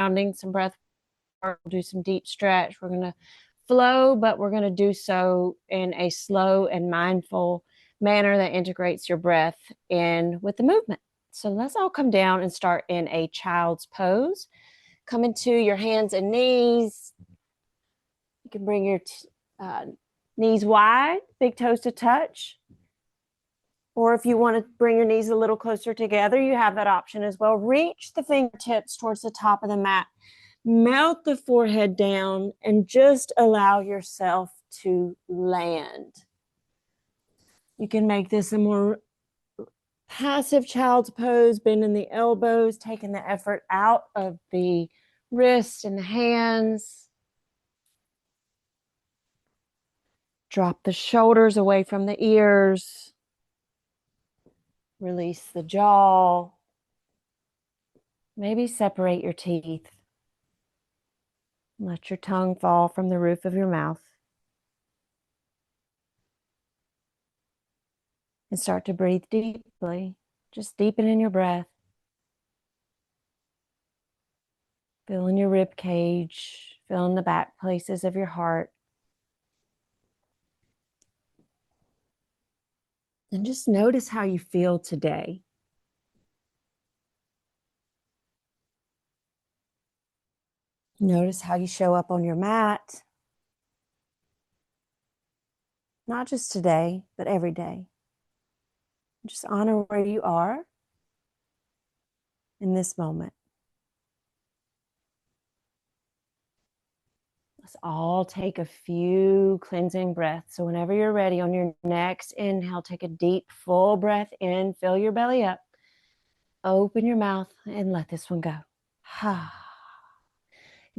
grounding, some breath work, we'll do some deep stretch. We're going to flow, but we're going to do so in a slow and mindful manner that integrates your breath in with the movement. So let's all come down and start in a child's pose. Come into your hands and knees. You can bring your knees wide, big toes to touch. Or if you want to bring your knees a little closer together, you have that option as well. Reach the fingertips towards the top of the mat. Melt the forehead down and just allow yourself to land. You can make this a more passive child's pose, bending the elbows, taking the effort out of the wrists and the hands. Drop the shoulders away from the ears. Release the jaw. Maybe separate your teeth. Let your tongue fall from the roof of your mouth. And start to breathe deeply. Just deepen in your breath. Filling your rib cage, filling the back places of your heart. And just notice how you feel today. Notice how you show up on your mat. Not just today, but every day. Just honor where you are in this moment. Let's all take a few cleansing breaths. So whenever you're ready, on your next inhale, take a deep, full breath in. Fill your belly up. Open your mouth and let this one go.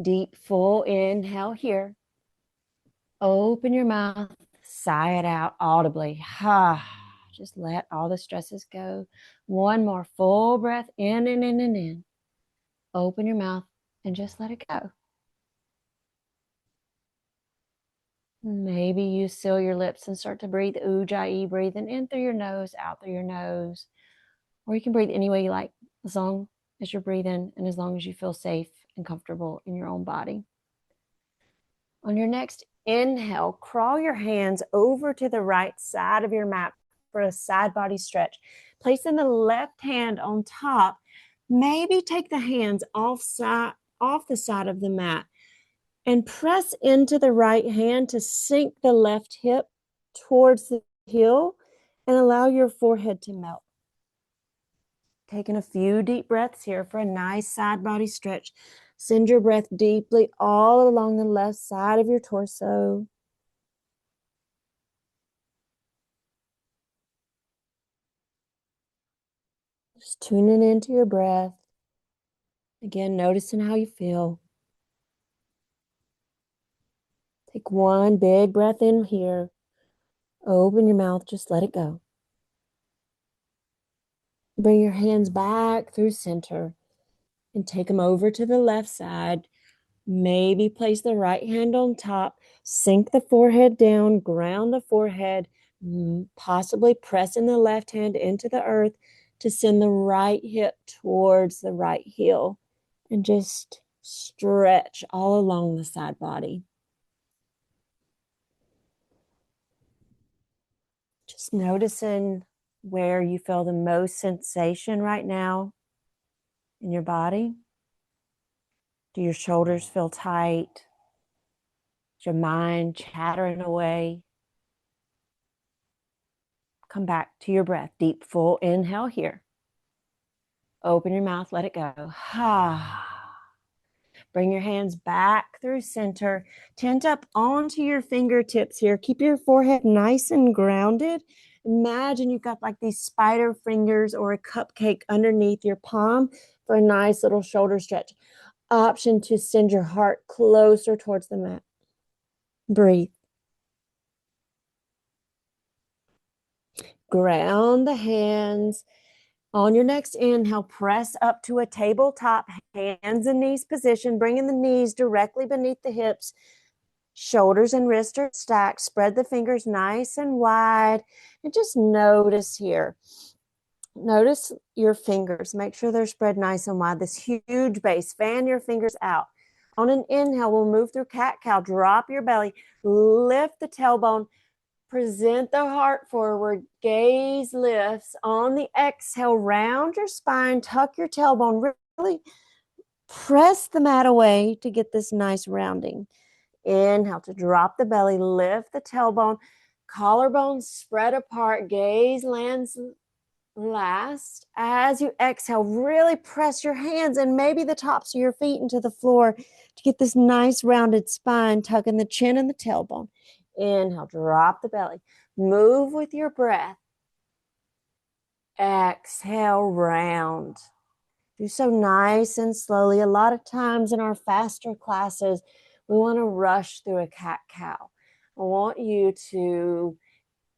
Deep, full inhale here. Open your mouth. Sigh it out audibly. Just let all the stresses go. One more full breath in and in and in. Open your mouth and just let it go. Maybe you seal your lips and start to breathe Ujjayi, breathing in through your nose, out through your nose. Or you can breathe any way you like, as long as you're breathing and as long as you feel safe and comfortable in your own body. On your next inhale, crawl your hands over to the right side of your mat for a side body stretch. Placing the left hand on top, maybe take the hands off the side of the mat and press into the right hand to sink the left hip towards the heel and allow your forehead to melt. Taking a few deep breaths here for a nice side body stretch. Send your breath deeply all along the left side of your torso. Just tuning into your breath. Again, noticing how you feel. Take one big breath in here. Open your mouth, just let it go. Bring your hands back through center and take them over to the left side. Maybe place the right hand on top. Sink the forehead down, ground the forehead, possibly pressing the left hand into the earth to send the right hip towards the right heel. And just stretch all along the side body. Just noticing where you feel the most sensation right now in your body. Do your shoulders feel tight? Is your mind chattering away? Come back to your breath. Deep, full inhale here. Open your mouth, let it go. Bring your hands back through center. Tent up onto your fingertips here. Keep your forehead nice and grounded. Imagine you've got like these spider fingers or a cupcake underneath your palm for a nice little shoulder stretch. Option to send your heart closer towards the mat. Breathe. Ground the hands. On your next inhale, press up to a tabletop, hands and knees position, bringing the knees directly beneath the hips. Shoulders and wrists are stacked. Spread the fingers nice and wide. And just notice here. Notice your fingers. Make sure they're spread nice and wide. This huge base. Fan your fingers out. On an inhale, we'll move through cat-cow. Drop your belly. Lift the tailbone. Present the heart forward. Gaze lifts. On the exhale, round your spine. Tuck your tailbone. Really press the mat away to get this nice rounding. Inhale to drop the belly. Lift the tailbone. Collarbones spread apart. Gaze lands last. As you exhale, really press your hands and maybe the tops of your feet into the floor to get this nice rounded spine, tucking the chin and the tailbone. Inhale, drop the belly. Move with your breath. Exhale, round. Do so nice and slowly. A lot of times in our faster classes, we want to rush through a cat-cow. I want you to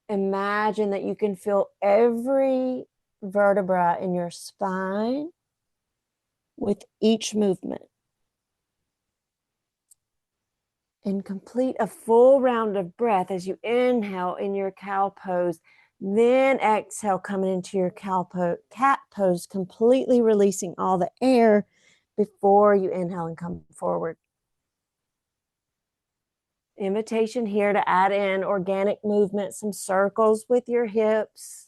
imagine that you can feel every vertebra in your spine with each movement. And complete a full round of breath as you inhale in your cow pose. Then exhale, coming into your cat pose, completely releasing all the air before you inhale and come forward. Invitation here to add in organic movement, some circles with your hips.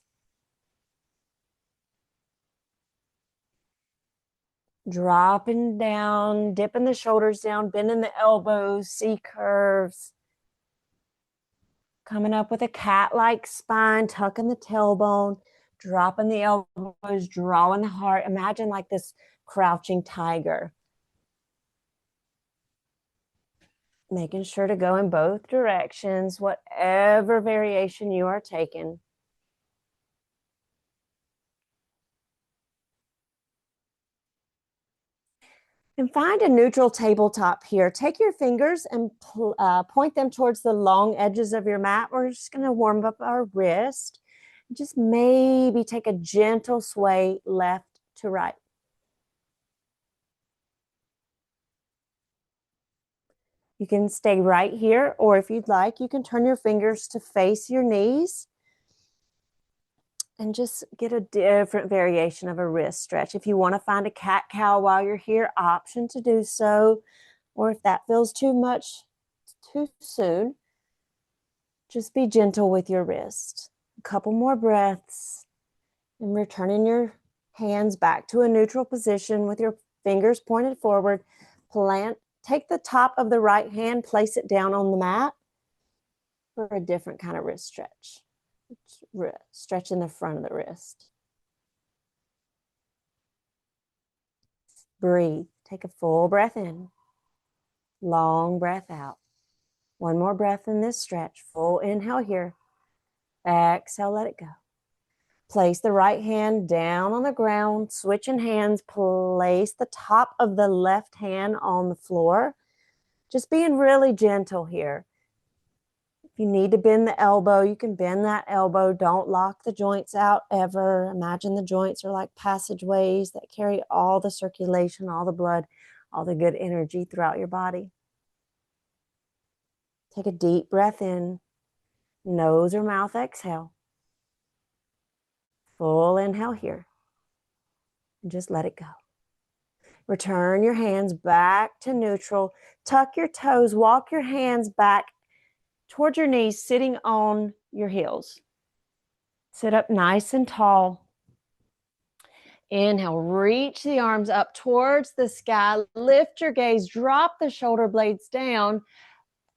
Dropping down, dipping the shoulders down, bending the elbows, C curves. Coming up with a cat-like spine, tucking the tailbone, dropping the elbows, drawing the heart. Imagine like this crouching tiger. Making sure to go in both directions, whatever variation you are taking. And find a neutral tabletop here. Take your fingers and point them towards the long edges of your mat. We're just going to warm up our wrist. Just maybe take a gentle sway left to right. You can stay right here, or if you'd like, you can turn your fingers to face your knees and just get a different variation of a wrist stretch. If you want to find a cat-cow while you're here, option to do so. Or if that feels too much too soon, just be gentle with your wrist. A couple more breaths and returning your hands back to a neutral position with your fingers pointed forward. Take the top of the right hand, place it down on the mat for a different kind of wrist stretch. Stretching the front of the wrist. Breathe. Take a full breath in. Long breath out. One more breath in this stretch. Full inhale here. Exhale, let it go. Place the right hand down on the ground. Switching hands. Place the top of the left hand on the floor. Just being really gentle here. If you need to bend the elbow, you can bend that elbow. Don't lock the joints out ever. Imagine the joints are like passageways that carry all the circulation, all the blood, all the good energy throughout your body. Take a deep breath in. Nose or mouth exhale. Full inhale here. And just let it go. Return your hands back to neutral. Tuck your toes. Walk your hands back towards your knees, sitting on your heels. Sit up nice and tall. Inhale, reach the arms up towards the sky. Lift your gaze, drop the shoulder blades down.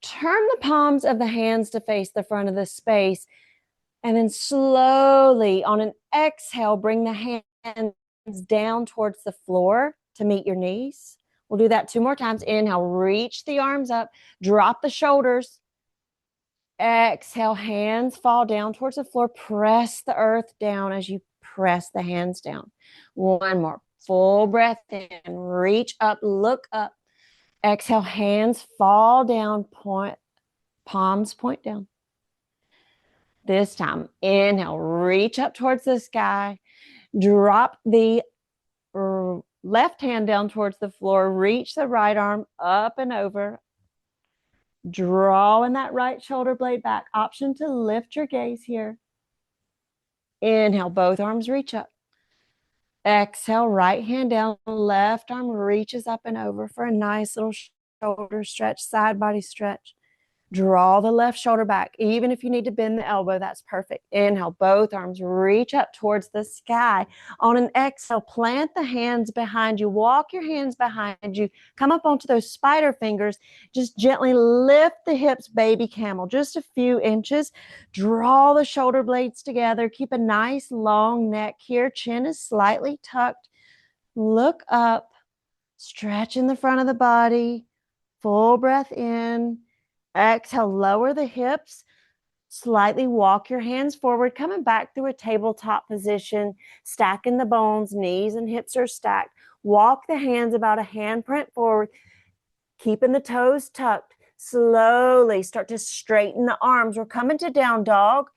Turn the palms of the hands to face the front of the space. And then slowly, on an exhale, bring the hands down towards the floor to meet your knees. We'll do that 2 more times. Inhale, reach the arms up, drop the shoulders. Exhale, hands fall down towards the floor. Press the earth down as you press the hands down. One more. Full breath in. Reach up, look up. Exhale, hands fall down, palms point down. This time, inhale, reach up towards the sky. Drop the left hand down towards the floor. Reach the right arm up and over. Drawing that right shoulder blade back. Option to lift your gaze here. Inhale, both arms reach up. Exhale, right hand down, left arm reaches up and over for a nice little shoulder stretch, side body stretch. Draw the left shoulder back. Even if you need to bend the elbow, that's perfect. Inhale, both arms reach up towards the sky. On an exhale, plant the hands behind you. Walk your hands behind you. Come up onto those spider fingers. Just gently lift the hips, baby camel, just a few inches. Draw the shoulder blades together. Keep a nice long neck here. Chin is slightly tucked. Look up. Stretch in the front of the body. Full breath in. Exhale, lower the hips, slightly walk your hands forward, coming back through a tabletop position, stacking the bones, knees and hips are stacked. Walk the hands about a handprint forward, keeping the toes tucked. Slowly start to straighten the arms. We're coming to down dog,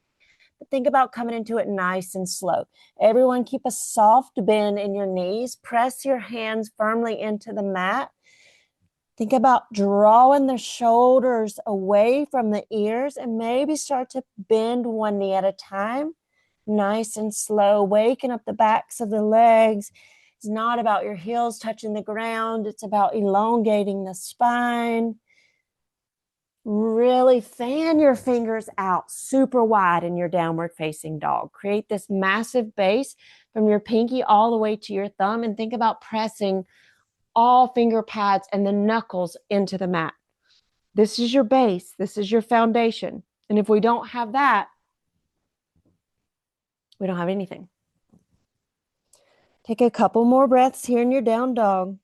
but think about coming into it nice and slow. Everyone keep a soft bend in your knees. Press your hands firmly into the mat. Think about drawing the shoulders away from the ears and maybe start to bend one knee at a time. Nice and slow, waking up the backs of the legs. It's not about your heels touching the ground. It's about elongating the spine. Really fan your fingers out super wide in your downward facing dog. Create this massive base from your pinky all the way to your thumb, and think about pressing all finger pads and the knuckles into the mat. This is your base. This is your foundation. And if we don't have that, we don't have anything. Take a couple more breaths here in your down dog.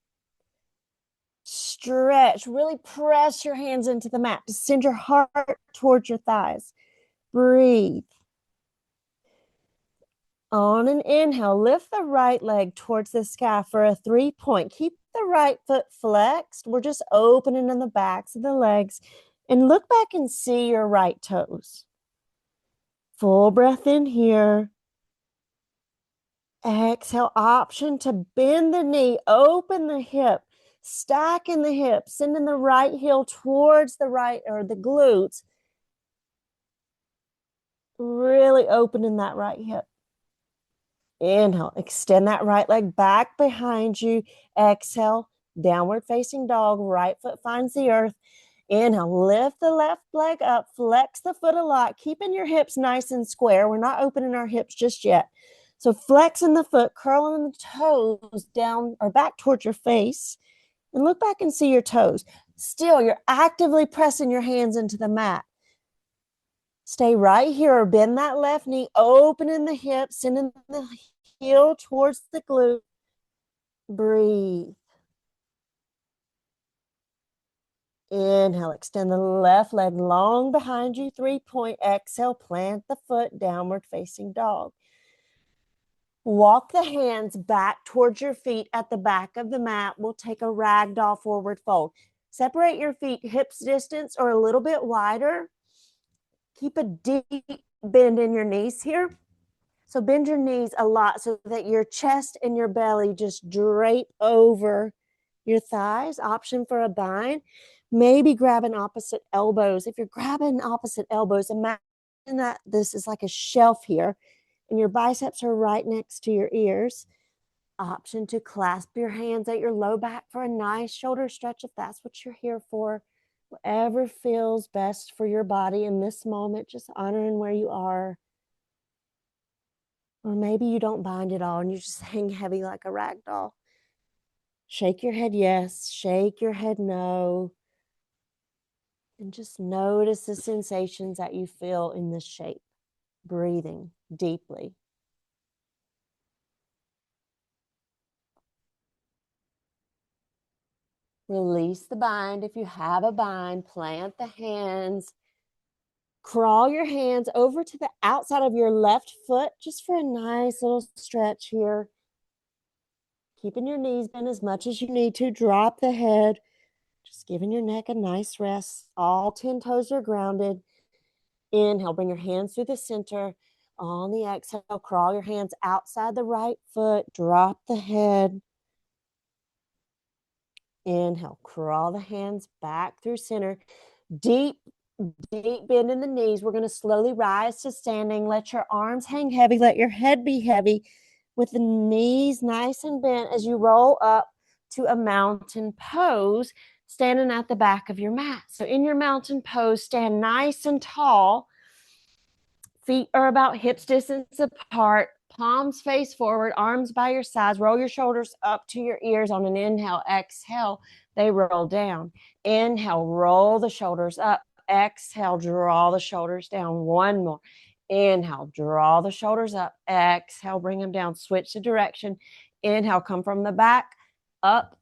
Stretch. Really press your hands into the mat to send your heart towards your thighs. Breathe. On an inhale, lift the right leg towards the sky for a 3-point. Keep the right foot flexed. We're just opening in the backs of the legs. And look back and see your right toes. Full breath in here. Exhale, option to bend the knee, open the hip, stacking the hip, sending the right heel towards the right or the glutes. Really opening that right hip. Inhale, extend that right leg back behind you. Exhale, downward facing dog, right foot finds the earth. Inhale, lift the left leg up, flex the foot a lot, keeping your hips nice and square. We're not opening our hips just yet. So flexing the foot, curling the toes down or back towards your face, and look back and see your toes. Still, you're actively pressing your hands into the mat. Stay right here or bend that left knee, opening the hips, sending the heel towards the glute. Breathe. Inhale, extend the left leg long behind you, 3-point. Exhale, plant the foot, downward facing dog. Walk the hands back towards your feet at the back of the mat. We'll take a ragdoll forward fold. Separate your feet hips distance or a little bit wider. Keep a deep bend in your knees here. So bend your knees a lot so that your chest and your belly just drape over your thighs. Option for a bind. Maybe grabbing opposite elbows. If you're grabbing opposite elbows, imagine that this is like a shelf here and your biceps are right next to your ears. Option to clasp your hands at your low back for a nice shoulder stretch if that's what you're here for. Whatever feels best for your body in this moment, just honoring where you are. Or maybe you don't bind at all and you just hang heavy like a rag doll. Shake your head yes, shake your head no. And just notice the sensations that you feel in this shape. Breathing deeply. Release the bind. If you have a bind, plant the hands. Crawl your hands over to the outside of your left foot just for a nice little stretch here. Keeping your knees bent as much as you need to. Drop the head. Just giving your neck a nice rest. All 10 toes are grounded. Inhale, bring your hands through the center. On the exhale, crawl your hands outside the right foot. Drop the head. Inhale, crawl the hands back through center. Deep bend in the knees. We're going to slowly rise to standing. Let your arms hang heavy. Let your head be heavy. with the knees nice and bent as you roll up to a mountain pose, standing at the back of your mat. So in your mountain pose, stand nice and tall. Feet are about hips distance apart, palms face forward, arms by your sides. Roll your shoulders up to your ears on an inhale. Exhale, they roll down. Inhale, roll the shoulders up. Exhale, draw the shoulders down. One more. Inhale, draw the shoulders up. Exhale, bring them down. Switch the direction. Inhale, come from the back, up,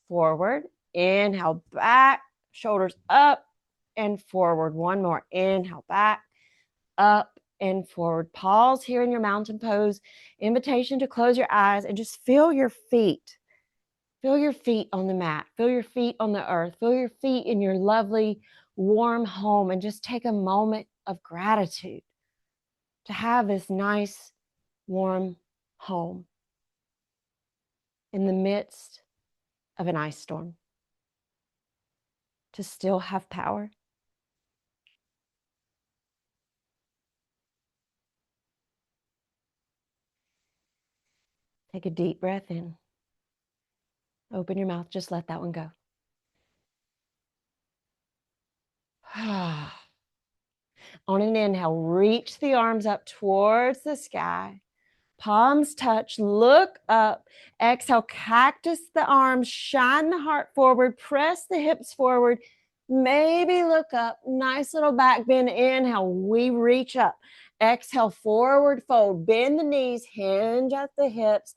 forward. Inhale, back, shoulders up and forward. One more. Inhale, back, up and forward. Pause here in your mountain pose. Invitation to close your eyes and just feel your feet. Feel your feet on the mat. Feel your feet on the earth. Feel your feet in your lovely, warm home, and just take a moment of gratitude to have this nice, warm home in the midst of an ice storm. To still have power. Take a deep breath in. Open your mouth. Just let that one go. On an inhale, reach the arms up towards the sky. Palms touch, look up. Exhale, cactus the arms, shine the heart forward, press the hips forward. Maybe look up. Nice little back bend. Inhale, we reach up. Exhale, forward fold. Bend the knees, hinge at the hips.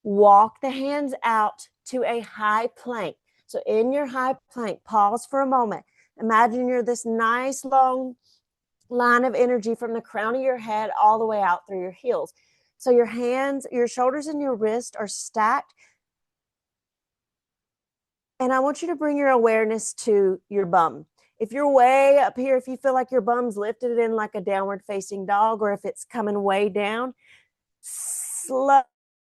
Walk the hands out to a high plank. So in your high plank, pause for a moment. Imagine you're this nice long line of energy from the crown of your head all the way out through your heels. So your hands, your shoulders and your wrist are stacked. And I want you to bring your awareness to your bum. If you're way up here, if you feel like your bum's lifted in like a downward facing dog, or if it's coming way down, slow.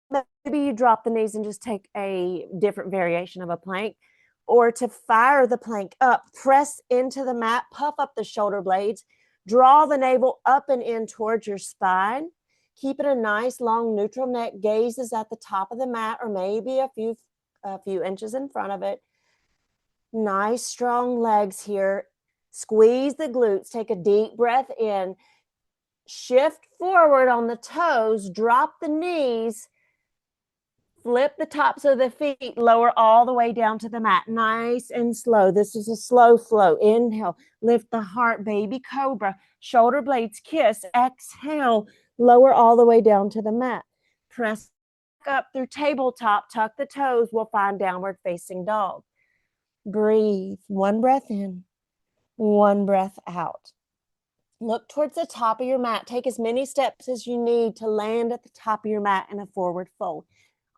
Maybe you drop the knees and just take a different variation of a plank. Or to fire the plank up, press into the mat, puff up the shoulder blades, draw the navel up and in towards your spine. Keep it a nice long neutral neck. Gaze is at the top of the mat or maybe a few inches in front of it. Nice strong legs here. Squeeze the glutes. Take a deep breath in. Shift forward on the toes. Drop the knees. Flip the tops of the feet, lower all the way down to the mat. Nice and slow. This is a slow flow. Inhale, lift the heart, baby cobra. Shoulder blades kiss. Exhale, lower all the way down to the mat. Press up through tabletop, tuck the toes. We'll find downward facing dog. Breathe. One breath in, one breath out. Look towards the top of your mat. Take as many steps as you need to land at the top of your mat in a forward fold.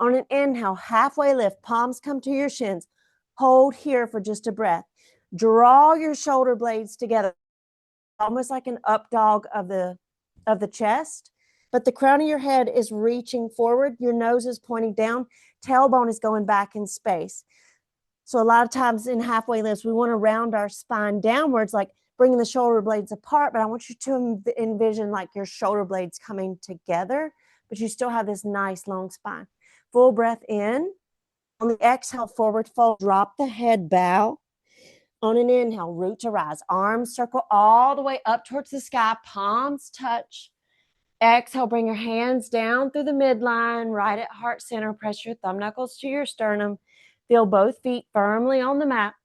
On an inhale, halfway lift, palms come to your shins. Hold here for just a breath. Draw your shoulder blades together, almost like an up dog of the chest. But the crown of your head is reaching forward. Your nose is pointing down. Tailbone is going back in space. So a lot of times in halfway lifts, we want to round our spine downwards, like bringing the shoulder blades apart. But I want you to envision like your shoulder blades coming together, but you still have this nice long spine. Full breath in. On the exhale, forward fold, drop the head, bow. On an inhale, root to rise. Arms circle all the way up towards the sky. Palms touch. Exhale, bring your hands down through the midline, right at heart center. Press your thumb knuckles to your sternum. Feel both feet firmly on the mat.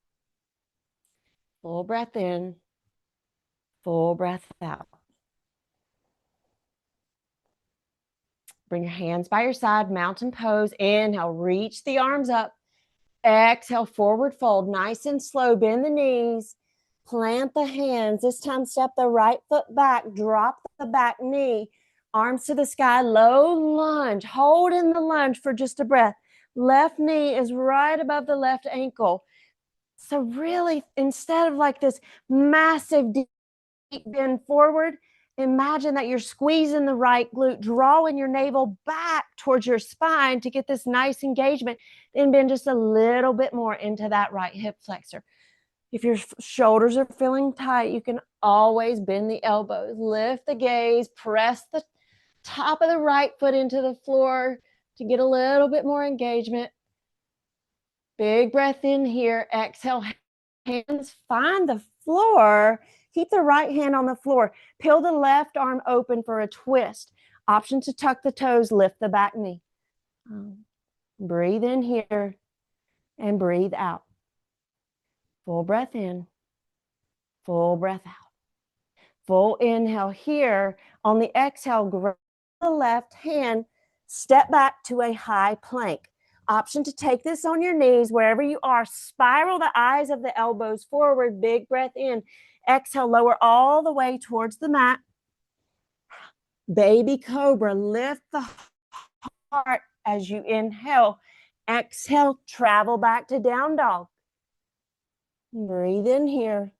Full breath in. Full breath out. Bring your hands by your side, mountain pose. Inhale, reach the arms up. Exhale, forward fold, nice and slow. Bend the knees, plant the hands. This time, step the right foot back, drop the back knee, arms to the sky, low lunge. Hold in the lunge for just a breath. Left knee is right above the left ankle. So really, instead of like this massive deep bend forward, imagine that you're squeezing the right glute, drawing your navel back towards your spine to get this nice engagement. Then bend just a little bit more into that right hip flexor. If your shoulders are feeling tight, you can always bend the elbows, lift the gaze, press top of the right foot into the floor to get a little bit more engagement. Big breath in here. Exhale, hands find the floor. Keep the right hand on the floor. Peel the left arm open for a twist. Option to tuck the toes, lift the back knee. Breathe in here and breathe out. Full breath in, full breath out. Full inhale here. On the exhale, grab the left hand, step back to a high plank. Option to take this on your knees wherever you are. Spiral the eyes of the elbows forward. Big breath in. Exhale, lower all the way towards the mat. Baby cobra, lift the heart as you inhale. Exhale, travel back to down dog. Breathe in here.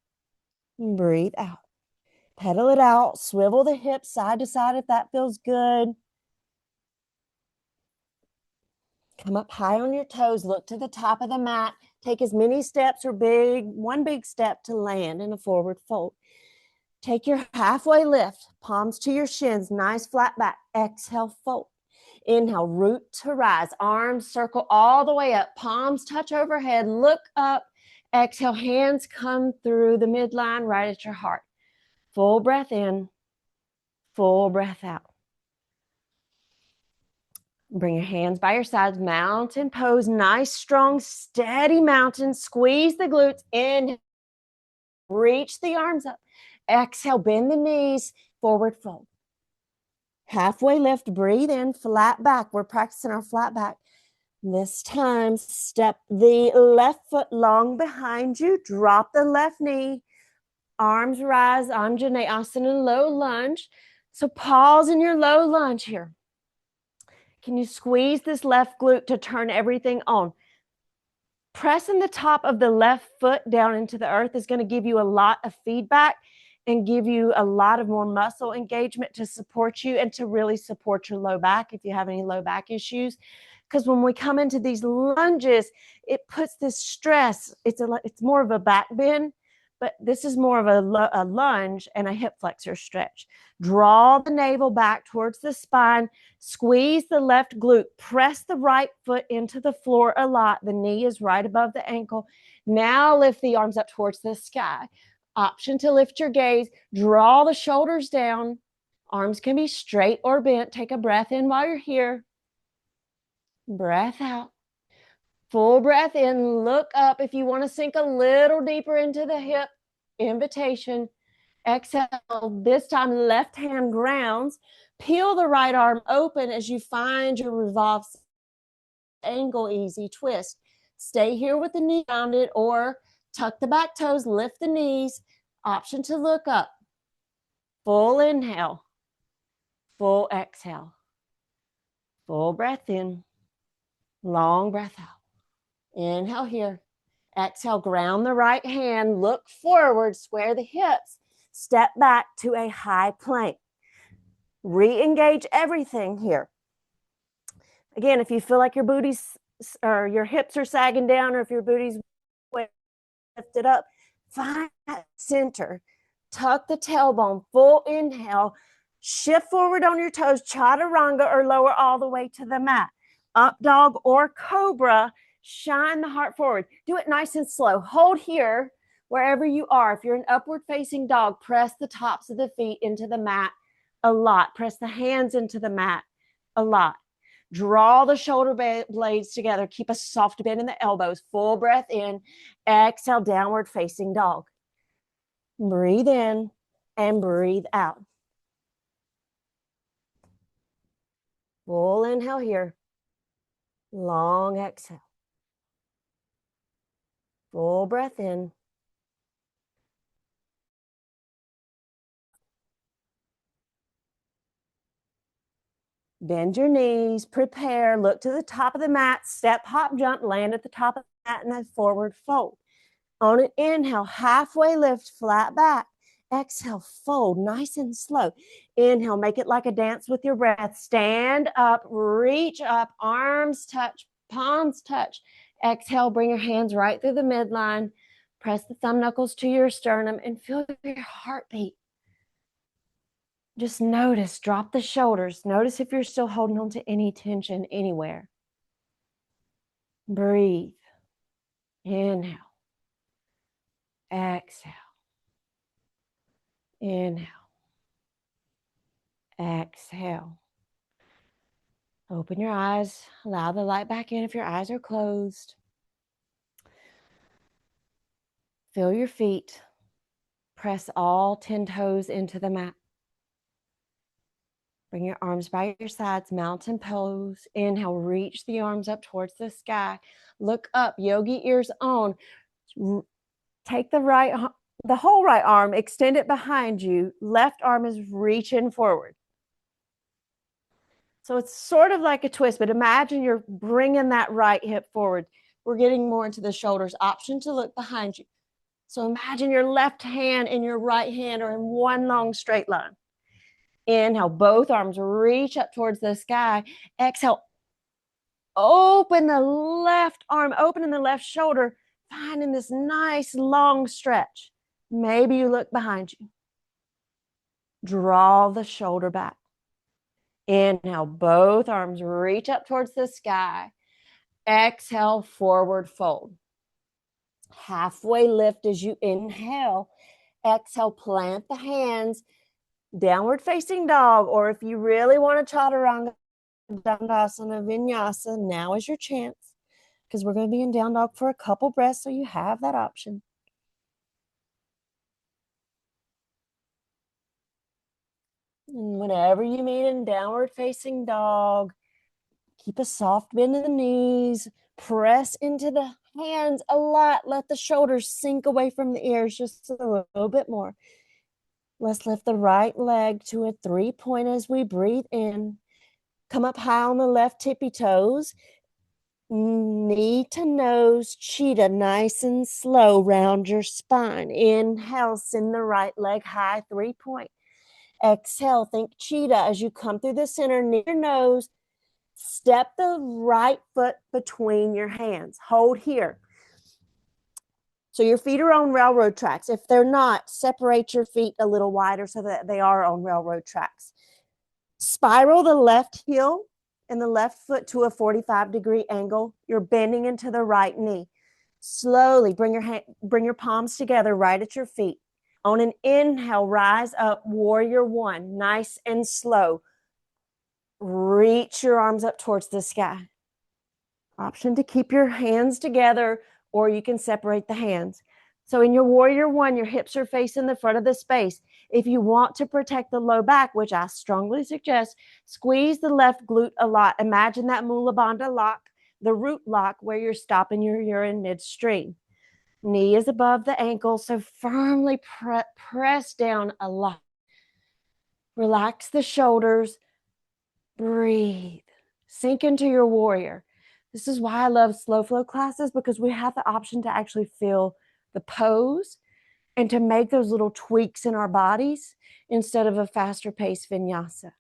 Breathe out. Pedal it out. Swivel the hips side to side if that feels good. Come up high on your toes. Look to the top of the mat. Take as many steps or one big step to land in a forward fold. Take your halfway lift. Palms to your shins. Nice flat back. Exhale, fold. Inhale, root to rise. Arms circle all the way up. Palms touch overhead. Look up. Exhale, hands come through the midline right at your heart. Full breath in, full breath out. Bring your hands by your sides, mountain pose, nice, strong, steady mountain. Squeeze the glutes in, reach the arms up. Exhale, bend the knees, forward fold. Halfway lift, breathe in, flat back. We're practicing our flat back. This time, step the left foot long behind you, drop the left knee. Arms rise, Anjaneyasana, low lunge. So pause in your low lunge here. Can you squeeze this left glute to turn everything on? Pressing the top of the left foot down into the earth is going to give you a lot of feedback and give you a lot of more muscle engagement to support you and to really support your low back if you have any low back issues. Because when we come into these lunges, it puts this stress. It's more of a back bend, but this is more of a lunge and a hip flexor stretch. Draw the navel back towards the spine. Squeeze the left glute. Press the right foot into the floor a lot. The knee is right above the ankle. Now lift the arms up towards the sky. Option to lift your gaze. Draw the shoulders down. Arms can be straight or bent. Take a breath in while you're here. Breath out. Full breath in. Look up. If you want to sink a little deeper into the hip, invitation. Exhale. This time, left hand grounds. Peel the right arm open as you find your revolve angle, easy twist. Stay here with the knee rounded or tuck the back toes, lift the knees. Option to look up. Full inhale. Full exhale. Full breath in. Long breath out. Inhale here. Exhale, ground the right hand. Look forward, square the hips. Step back to a high plank. Re-engage everything here. Again, if you feel like your booty's or your hips are sagging down or if your booty's lifted up, find that center. Tuck the tailbone. Full inhale. Shift forward on your toes. Chaturanga or lower all the way to the mat. Up dog or cobra. Shine the heart forward. Do it nice and slow. Hold here wherever you are. If you're an upward facing dog, press the tops of the feet into the mat a lot. Press the hands into the mat a lot. Draw the shoulder blades together. Keep a soft bend in the elbows. Full breath in. Exhale, downward facing dog. Breathe in and breathe out. Full inhale here. Long exhale. Full breath in. Bend your knees, prepare, look to the top of the mat, step, hop, jump, land at the top of the mat, and then forward fold. On an inhale, halfway lift, flat back. Exhale, fold, nice and slow. Inhale, make it like a dance with your breath. Stand up, reach up, arms touch, palms touch. Exhale, bring your hands right through the midline. Press the thumb knuckles to your sternum and feel your heartbeat. Just notice, drop the shoulders. Notice if you're still holding on to any tension anywhere. Breathe. Inhale. Exhale. Inhale. Exhale. Open your eyes. Allow the light back in if your eyes are closed. Feel your feet. Press all 10 toes into the mat. Bring your arms by your sides, mountain pose. Inhale, reach the arms up towards the sky. Look up, yogi ears on. Take the whole right arm, extend it behind you. Left arm is reaching forward. So it's sort of like a twist, but imagine you're bringing that right hip forward. We're getting more into the shoulders. Option to look behind you. So imagine your left hand and your right hand are in one long straight line. Inhale, both arms reach up towards the sky. Exhale, open the left arm, opening the left shoulder, finding this nice long stretch. Maybe you look behind you. Draw the shoulder back. Inhale, both arms reach up towards the sky. Exhale, forward fold. Halfway lift as you inhale. Exhale, plant the hands, downward facing dog, or if you really want to chaturanga, dandasana, vinyasa, now is your chance, because we're going to be in down dog for a couple breaths, so you have that option. And whenever you meet in downward facing dog, keep a soft bend in the knees, press into the hands a lot, let the shoulders sink away from the ears just a little bit more. Let's lift the right leg to a 3-point as we breathe in. Come up high on the left tippy toes. Knee to nose, cheetah, nice and slow, round your spine. Inhale, send the right leg high, 3-point. Exhale, think cheetah as you come through the center, near your nose. Step the right foot between your hands. Hold here. So your feet are on railroad tracks. If they're not, separate your feet a little wider so that they are on railroad tracks. Spiral the left heel and the left foot to a 45-degree angle. You're bending into the right knee. Slowly bring your palms together right at your feet. On an inhale, rise up, warrior one, nice and slow. Reach your arms up towards the sky. Option to keep your hands together, or you can separate the hands. So in your warrior one, your hips are facing the front of the space. If you want to protect the low back, which I strongly suggest, squeeze the left glute a lot. Imagine that Mula Bandha lock, the root lock, where you're stopping your urine midstream. Knee is above the ankle, so firmly press down a lot. Relax the shoulders. Breathe. Sink into your warrior. This is why I love slow flow classes, because we have the option to actually feel the pose and to make those little tweaks in our bodies instead of a faster paced vinyasa.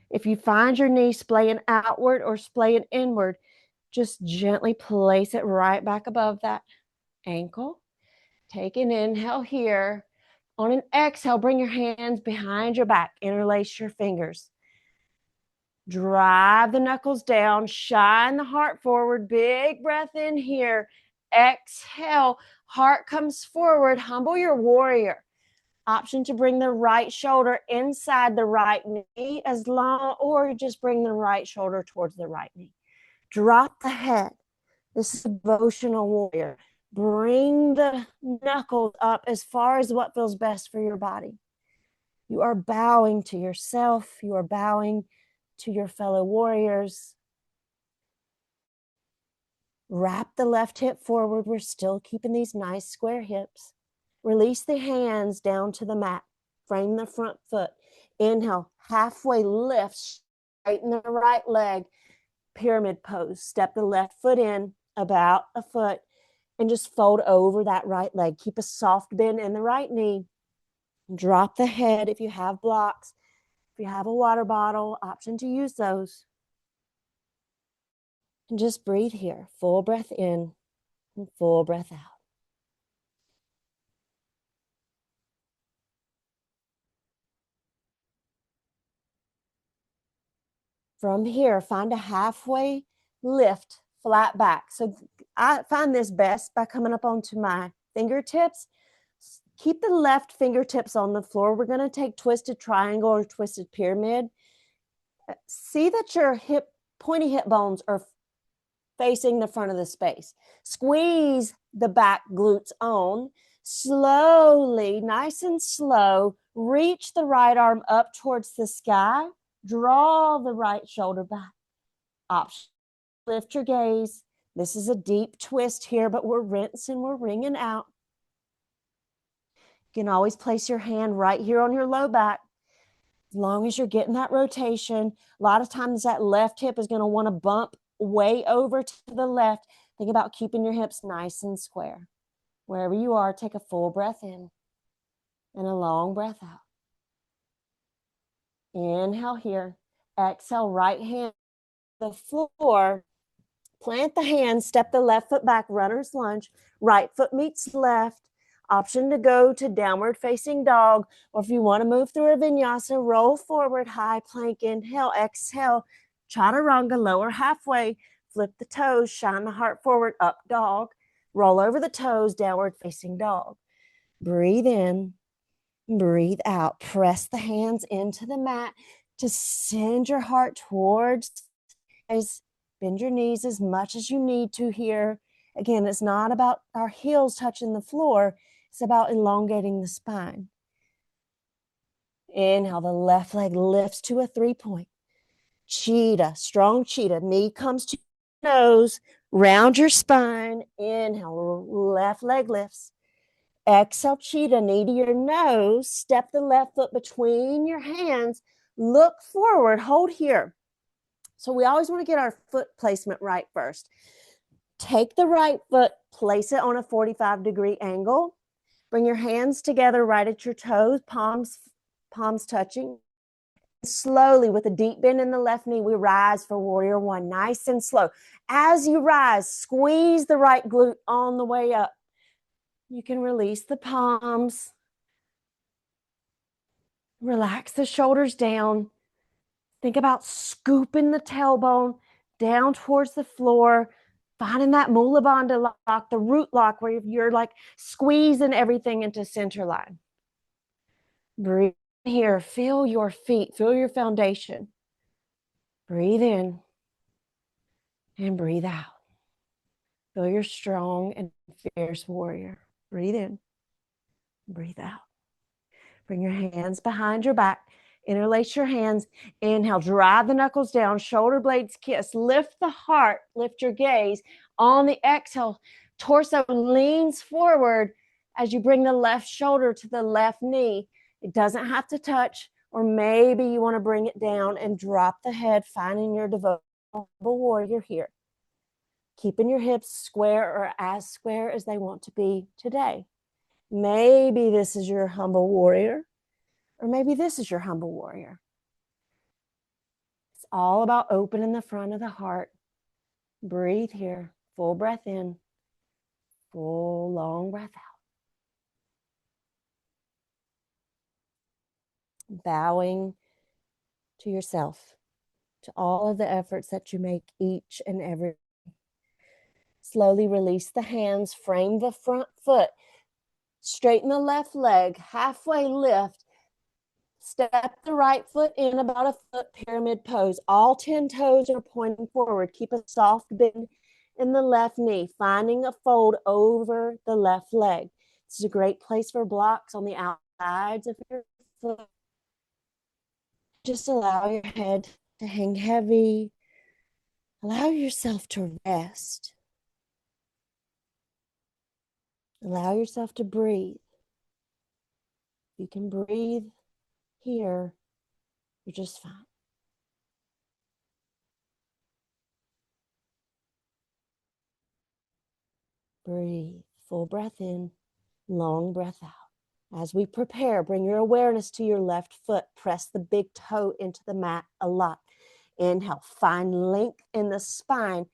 If you find your knee splaying outward or splaying inward, just gently place it right back above that ankle. Take an inhale here. On an exhale, bring your hands behind your back. Interlace your fingers. Drive the knuckles down, shine the heart forward, big breath in here. Exhale, heart comes forward, humble your warrior. Option to bring the right shoulder inside the right knee as long, or just bring the right shoulder towards the right knee. Drop the head. This is devotional warrior. Bring the knuckles up as far as what feels best for your body. You are bowing to yourself. You are bowing to your fellow warriors. Wrap the left hip forward. We're still keeping these nice square hips. Release the hands down to the mat. Frame the front foot. Inhale, halfway lift, straighten the right leg. Pyramid pose. Step the left foot in about a foot and just fold over that right leg. Keep a soft bend in the right knee. Drop the head if you have blocks. If you have a water bottle, option to use those. And just breathe here. Full breath in and full breath out. From here, find a halfway lift, flat back. So I find this best by coming up onto my fingertips. Keep the left fingertips on the floor. We're going to take twisted triangle or twisted pyramid. See that your pointy hip bones are facing the front of the space. Squeeze the back glutes on. Slowly, nice and slow, reach the right arm up towards the sky. Draw the right shoulder back. Option, lift your gaze. This is a deep twist here, but we're rinsing, we're wringing out. You can always place your hand right here on your low back. As long as you're getting that rotation, a lot of times that left hip is going to want to bump way over to the left. Think about keeping your hips nice and square. Wherever you are, take a full breath in and a long breath out. Inhale here. Exhale, right hand on the floor. Plant the hands, step the left foot back, runner's lunge. Right foot meets left. Option to go to downward facing dog, or if you want to move through a vinyasa, roll forward, high plank, inhale, exhale, chaturanga, lower halfway, flip the toes, shine the heart forward, up dog, roll over the toes, downward facing dog. Breathe in, breathe out, press the hands into the mat to send your heart towards, bend your knees as much as you need to here. Again, it's not about our heels touching the floor. It's about elongating the spine. Inhale, the left leg lifts to a 3-point. Cheetah, strong cheetah. Knee comes to your nose. Round your spine. Inhale, left leg lifts. Exhale, cheetah, knee to your nose. Step the left foot between your hands. Look forward. Hold here. So we always want to get our foot placement right first. Take the right foot, place it on a 45-degree angle. Bring your hands together right at your toes, palms touching. Slowly, with a deep bend in the left knee, we rise for warrior one, nice and slow. As you rise, squeeze the right glute on the way up. You can release the palms. Relax the shoulders down. Think about scooping the tailbone down towards the floor, finding that Mula Bandha lock, the root lock, where you're like squeezing everything into center line. Breathe here. Feel your feet. Feel your foundation. Breathe in and breathe out. Feel your strong and fierce warrior. Breathe in. Breathe out. Bring your hands behind your back. Interlace your hands. Inhale, drive the knuckles down, shoulder blades kiss. Lift the heart, lift your gaze. On the exhale, torso leans forward as you bring the left shoulder to the left knee. It doesn't have to touch, or maybe you want to bring it down and drop the head, finding your devotional warrior here. Keeping your hips square or as square as they want to be today. Maybe this is your humble warrior. Or maybe this is your humble warrior. It's all about opening the front of the heart. Breathe here. Full breath in. Full long breath out. Bowing to yourself, to all of the efforts that you make each and every day. Slowly release the hands. Frame the front foot. Straighten the left leg. Halfway lift. Step the right foot in about a foot, pyramid pose. All 10 toes are pointing forward. Keep a soft bend in the left knee, finding a fold over the left leg. This is a great place for blocks on the outsides of your foot. Just allow your head to hang heavy. Allow yourself to rest. Allow yourself to breathe. You can breathe here, you're just fine. Breathe. Full breath in, long breath out. As we prepare, bring your awareness to your left foot. Press the big toe into the mat a lot. Inhale, find length in the spine.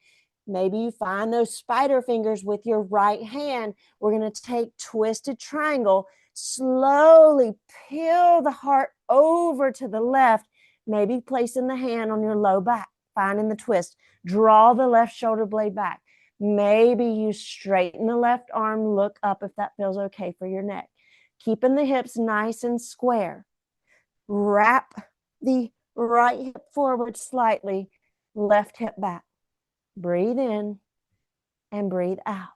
Maybe you find those spider fingers with your right hand. We're going to take twisted triangle. Slowly peel the heart over to the left. Maybe placing the hand on your low back, finding the twist. Draw the left shoulder blade back. Maybe you straighten the left arm, look up if that feels okay for your neck. Keeping the hips nice and square. Wrap the right hip forward slightly, left hip back. Breathe in and breathe out.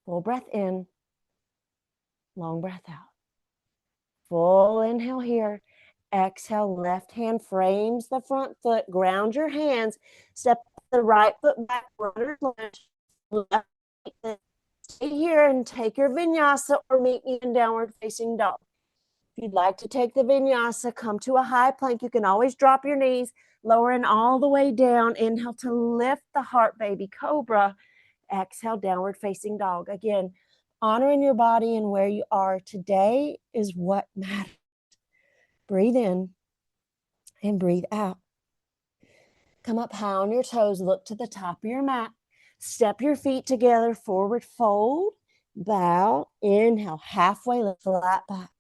Full breath in, long breath out. Full inhale here. Exhale, left hand frames the front foot. Ground your hands. Step the right foot back, runner's lunge. Left foot. Stay here and take your vinyasa or meet me in downward facing dog. If you'd like to take the vinyasa, come to a high plank. You can always drop your knees, lowering all the way down. Inhale to lift the heart, baby cobra. Exhale, downward facing dog. Again, honoring your body and where you are today is what matters. Breathe in and breathe out. Come up high on your toes. Look to the top of your mat. Step your feet together, forward fold, bow, inhale, halfway lift, flat back.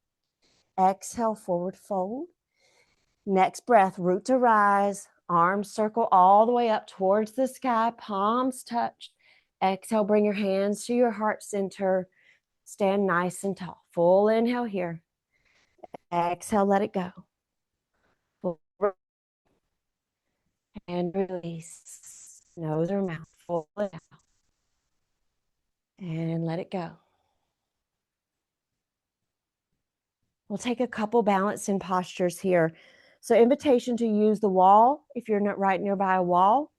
Exhale, forward fold. Next breath, root to rise, arms circle all the way up towards the sky, palms touch. Exhale, bring your hands to your heart center. Stand nice and tall. Full inhale here. Exhale, let it go. Full and release. Nose or mouth, full it out. And let it go. We'll take a couple balancing postures here. So invitation to use the wall. If you're not right nearby a wall,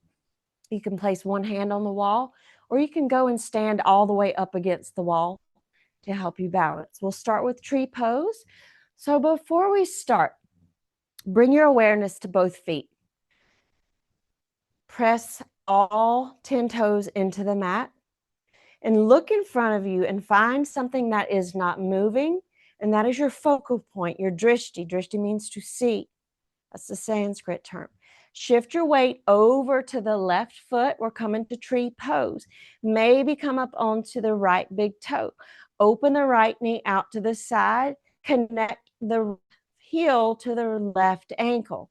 you can place one hand on the wall, or you can go and stand all the way up against the wall to help you balance. We'll start with tree pose. So before we start, bring your awareness to both feet. Press all 10 toes into the mat and look in front of you and find something that is not moving, and that is your focal point, your drishti. Drishti means to see. That's the Sanskrit term. Shift your weight over to the left foot. We're coming to tree pose. Maybe come up onto the right big toe. Open the right knee out to the side. Connect the heel to the left ankle.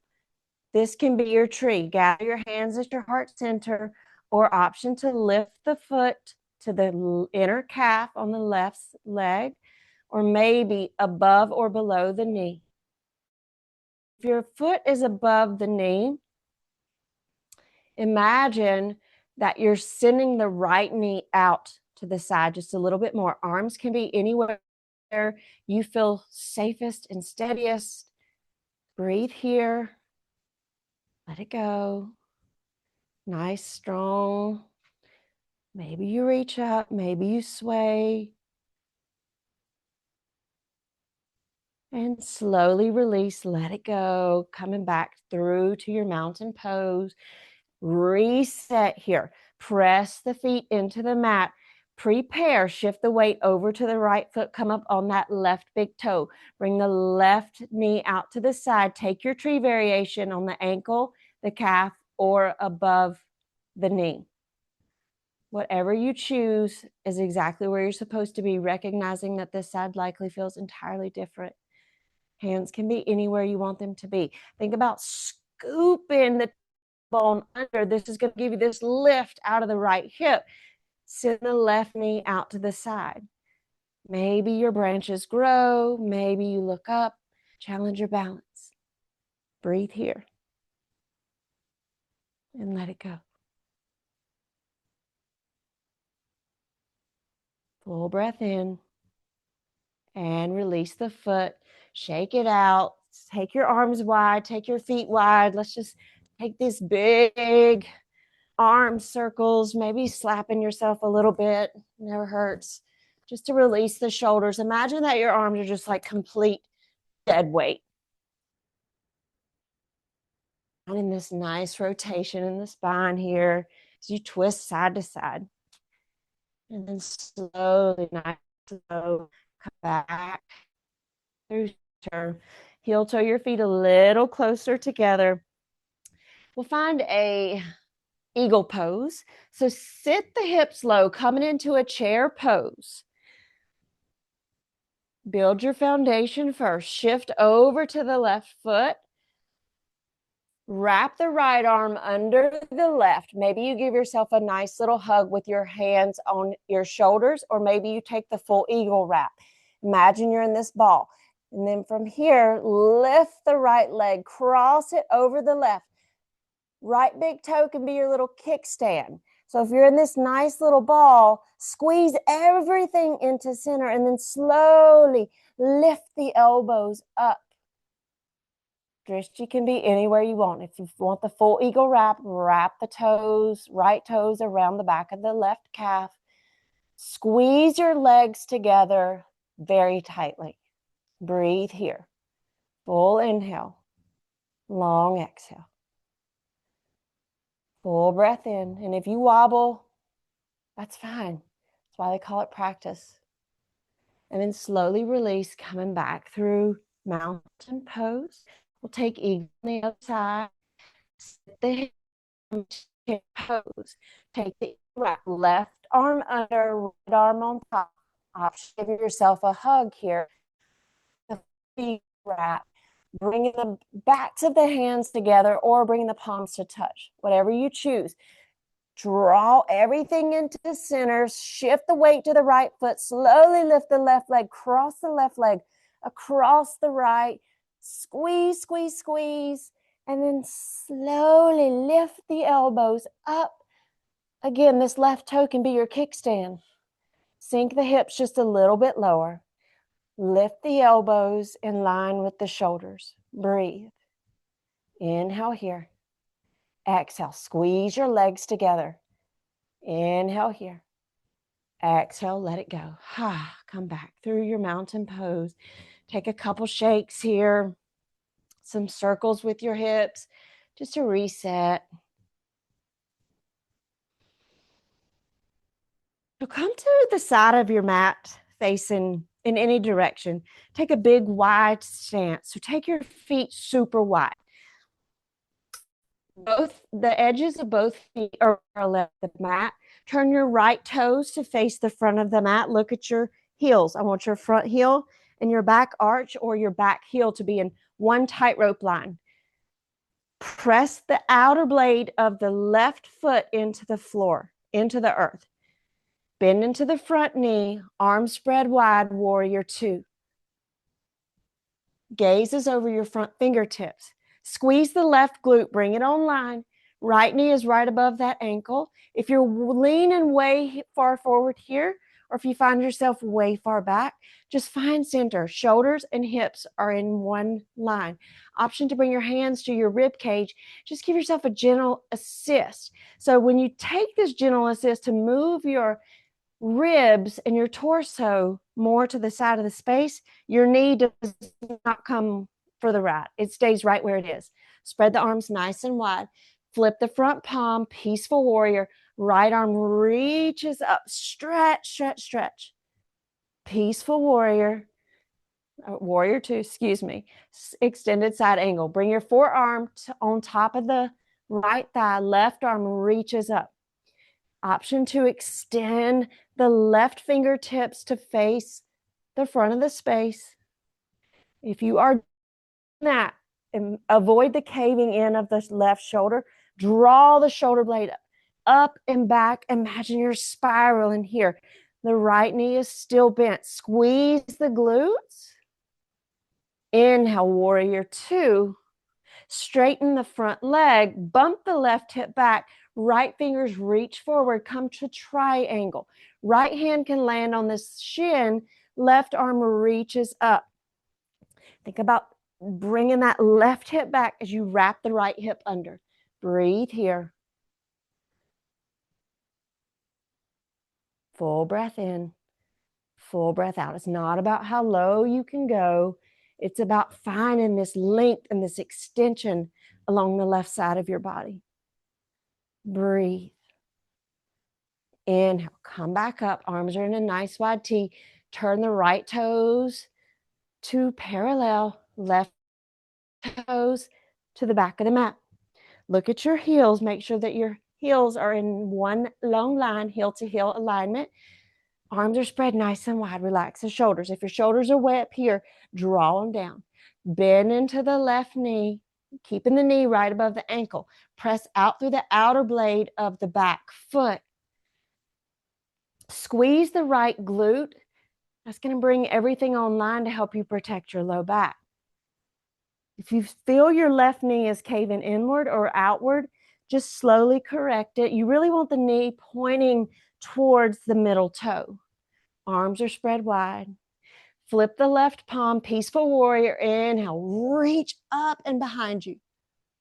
This can be your tree. Gather your hands at your heart center, or option to lift the foot to the inner calf on the left leg, or maybe above or below the knee. If your foot is above the knee, imagine that you're sending the right knee out to the side just a little bit more. Arms can be anywhere you feel safest and steadiest. Breathe here. Let it go. Nice, strong. Maybe you reach up, maybe you sway. And slowly release, let it go. Coming back through to your mountain pose. Reset here. Press the feet into the mat. Prepare, shift the weight over to the right foot. Come up on that left big toe. Bring the left knee out to the side. Take your tree variation on the ankle, the calf, or above the knee. Whatever you choose is exactly where you're supposed to be, recognizing that this side likely feels entirely different. Hands can be anywhere you want them to be. Think about scooping the bone under. This is going to give you this lift out of the right hip. Send the left knee out to the side. Maybe your branches grow. Maybe you look up. Challenge your balance. Breathe here. And let it go. Full breath in. And release the foot. Shake it out. Take your arms wide. Take your feet wide. Let's just take these big arm circles, maybe slapping yourself a little bit. Never hurts. Just to release the shoulders. Imagine that your arms are just like complete dead weight. And in this nice rotation in the spine here, as you twist side to side. And then slowly, nice, slow, come back through turn. Heel toe your feet a little closer together. We'll find a eagle pose. So sit the hips low, coming into a chair pose. Build your foundation first. Shift over to the left foot. Wrap the right arm under the left. Maybe you give yourself a nice little hug with your hands on your shoulders, or maybe you take the full eagle wrap. Imagine you're in this ball. And then from here, lift the right leg, cross it over the left. Right big toe can be your little kickstand. So if you're in this nice little ball, squeeze everything into center and then slowly lift the elbows up. Drishti can be anywhere you want. If you want the full eagle wrap, wrap the toes, right toes around the back of the left calf. Squeeze your legs together very tightly. Breathe here. Full inhale. Long exhale. Full breath in. And if you wobble, that's fine. That's why they call it practice. And then slowly release, coming back through mountain pose. We'll take eagle on the other side. Sit the hip pose. Take the left arm under, right arm on top. Give yourself a hug here. The wrap. Bringing the backs of the hands together or bringing the palms to touch, whatever you choose. Draw everything into the center, shift the weight to the right foot, slowly lift the left leg, cross the left leg, across the right, squeeze, squeeze, squeeze, and then slowly lift the elbows up. Again, this left toe can be your kickstand. Sink the hips just a little bit lower. Lift the elbows in line with the shoulders. Breathe. Inhale here. Exhale. Squeeze your legs together. Inhale here. Exhale. Let it go. Come back through your mountain pose. Take a couple shakes here. Some circles with your hips just to reset. So come to the side of your mat facing in any direction. Take a big wide stance. So take your feet super wide. Both the edges of both feet are parallel to the mat. Turn your right toes to face the front of the mat. Look at your heels. I want your front heel and your back arch or your back heel to be in one tightrope line. Press the outer blade of the left foot into the floor, into the earth. Bend into the front knee, arms spread wide, warrior two. Gaze is over your front fingertips. Squeeze the left glute, bring it online. Right knee is right above that ankle. If you're leaning way far forward here, or if you find yourself way far back, just find center. Shoulders and hips are in one line. Option to bring your hands to your rib cage. Just give yourself a gentle assist. So when you take this gentle assist to move your ribs and your torso more to the side of the space, your knee does not come further right. It stays right where it is. Spread the arms nice and wide. Flip the front palm, peaceful warrior. Right arm reaches up. Stretch, stretch, stretch. Peaceful warrior. Warrior two, excuse me. Extended side angle. Bring your forearm on top of the right thigh. Left arm reaches up. Option to extend the left fingertips to face the front of the space. If you are doing that, and avoid the caving in of the left shoulder. Draw the shoulder blade up and back. Imagine you're spiraling here. The right knee is still bent. Squeeze the glutes. Inhale, warrior two. Straighten the front leg. Bump the left hip back. Right fingers reach forward. Come to triangle. Right hand can land on this shin. Left arm reaches up. Think about bringing that left hip back as you wrap the right hip under. Breathe here. Full breath in. Full breath out. It's not about how low you can go. It's about finding this length and this extension along the left side of your body. Breathe. Inhale. Come back up. Arms are in a nice wide T. Turn the right toes to parallel. Left toes to the back of the mat. Look at your heels. Make sure that your heels are in one long line, heel to heel alignment. Arms are spread nice and wide. Relax the shoulders. If your shoulders are way up here, draw them down. Bend into the left knee. keeping the knee right above the ankle. Press out through the outer blade of the back foot. Squeeze the right glute. That's going to bring everything online to help you protect your low back. If you feel your left knee is caving inward or outward, just slowly correct it. You really want the knee pointing towards the middle toe. Arms are spread wide. Flip the left palm, peaceful warrior. Inhale, reach up and behind you.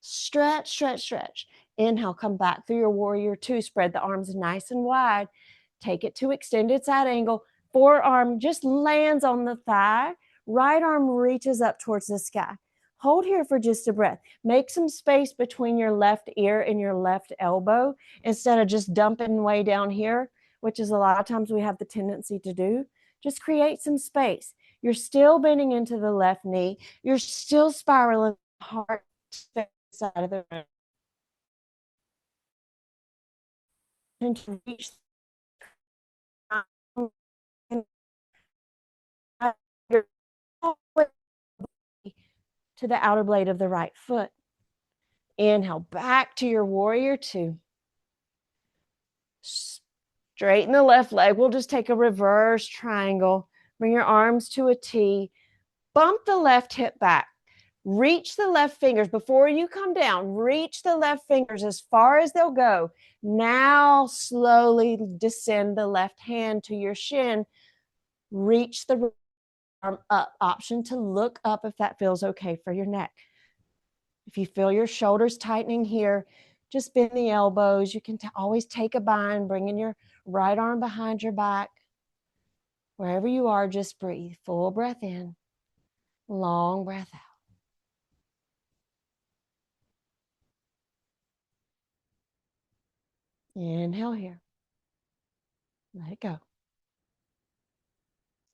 Stretch, stretch, stretch. Inhale, come back through your warrior two. Spread the arms nice and wide. Take it to extended side angle. Forearm just lands on the thigh. Right arm reaches up towards the sky. Hold here for just a breath. Make some space between your left ear and your left elbow instead of just dumping way down here, which is a lot of times we have the tendency to do. Just create some space. You're still bending into the left knee. You're still spiraling hard side of the room. And to reach to the outer blade of the right foot. Inhale, back to your warrior two. Straighten the left leg. We'll just take a reverse triangle. Bring your arms to a T. Bump the left hip back. Reach the left fingers before you come down. Reach the left fingers as far as they'll go. Now slowly descend the left hand to your shin. Reach the arm up. Option to look up if that feels okay for your neck. If you feel your shoulders tightening here, just bend the elbows. You can always take a bind, bringing your right arm behind your back. Wherever you are, just breathe. Full breath in, long breath out. Inhale here. Let it go.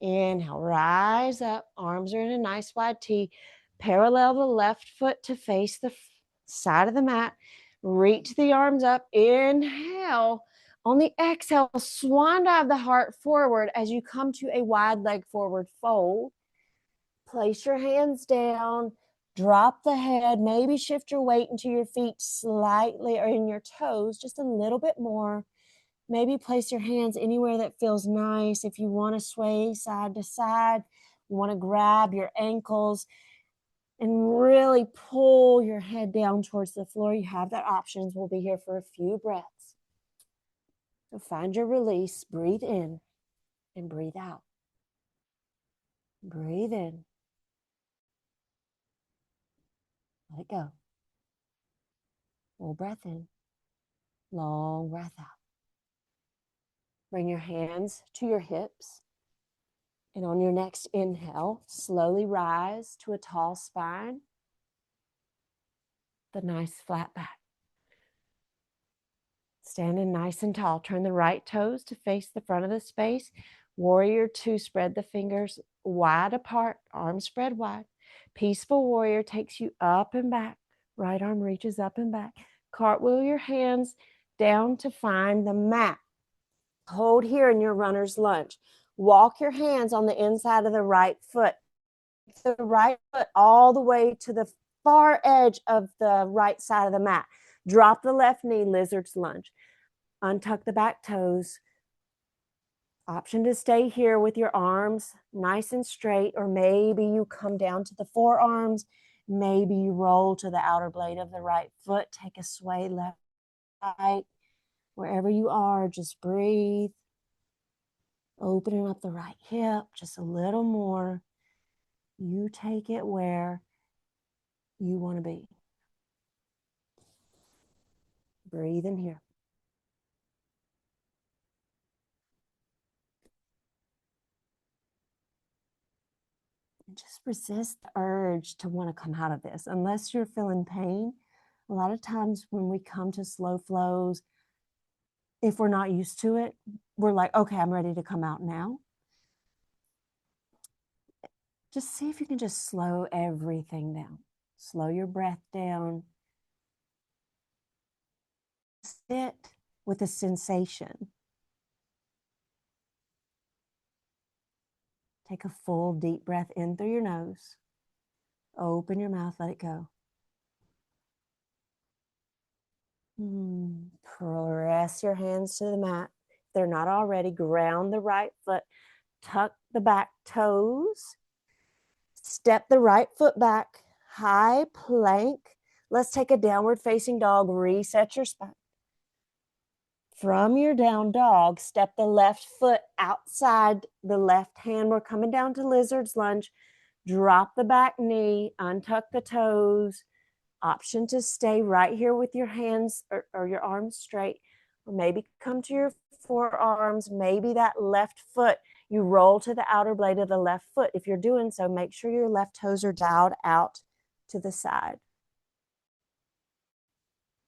Inhale, rise up. Arms are in a nice wide T. Parallel the left foot to face the side of the mat. Reach the arms up. Inhale. On the exhale, swan dive the heart forward as you come to a wide leg forward fold. Place your hands down. Drop the head. Maybe shift your weight into your feet slightly or in your toes just a little bit more. Maybe place your hands anywhere that feels nice. If you want to sway side to side, you want to grab your ankles and really pull your head down towards the floor. You have that options. We'll be here for a few breaths. So find your release. Breathe in and breathe out. Breathe in. Let it go. Full breath in. Long breath out. Bring your hands to your hips. And on your next inhale, slowly rise to a tall spine. The nice flat back. Standing nice and tall. Turn the right toes to face the front of the space. Warrior two, spread the fingers wide apart, arms spread wide. Peaceful warrior takes you up and back. Right arm reaches up and back. Cartwheel your hands down to find the mat. Hold here in your runner's lunge. Walk your hands on the inside of the right foot. The right foot all the way to the far edge of the right side of the mat. Drop the left knee, lizard's lunge. Untuck the back toes. Option to stay here with your arms nice and straight, or maybe you come down to the forearms. Maybe you roll to the outer blade of the right foot. Take a sway left, right. Wherever you are, just breathe. Opening up the right hip just a little more. You take it where you want to be. Breathe in here. And just resist the urge to want to come out of this. Unless you're feeling pain, a lot of times when we come to slow flows, if we're not used to it, we're like, okay, I'm ready to come out now. Just see if you can just slow everything down. Slow your breath down. Sit with the sensation. Take a full deep breath in through your nose. Open your mouth, let it go. Press your hands to the mat. If they're not already, ground the right foot, tuck the back toes, step the right foot back, high plank. Let's take a downward facing dog, reset your spine. From your down dog, step the left foot outside the left hand. We're coming down to lizard's lunge. Drop the back knee, untuck the toes. Option to stay right here with your hands or your arms straight, or maybe come to your forearms. Maybe that left foot, you roll to the outer blade of the left foot. If you're doing so, make sure your left toes are dialed out to the side,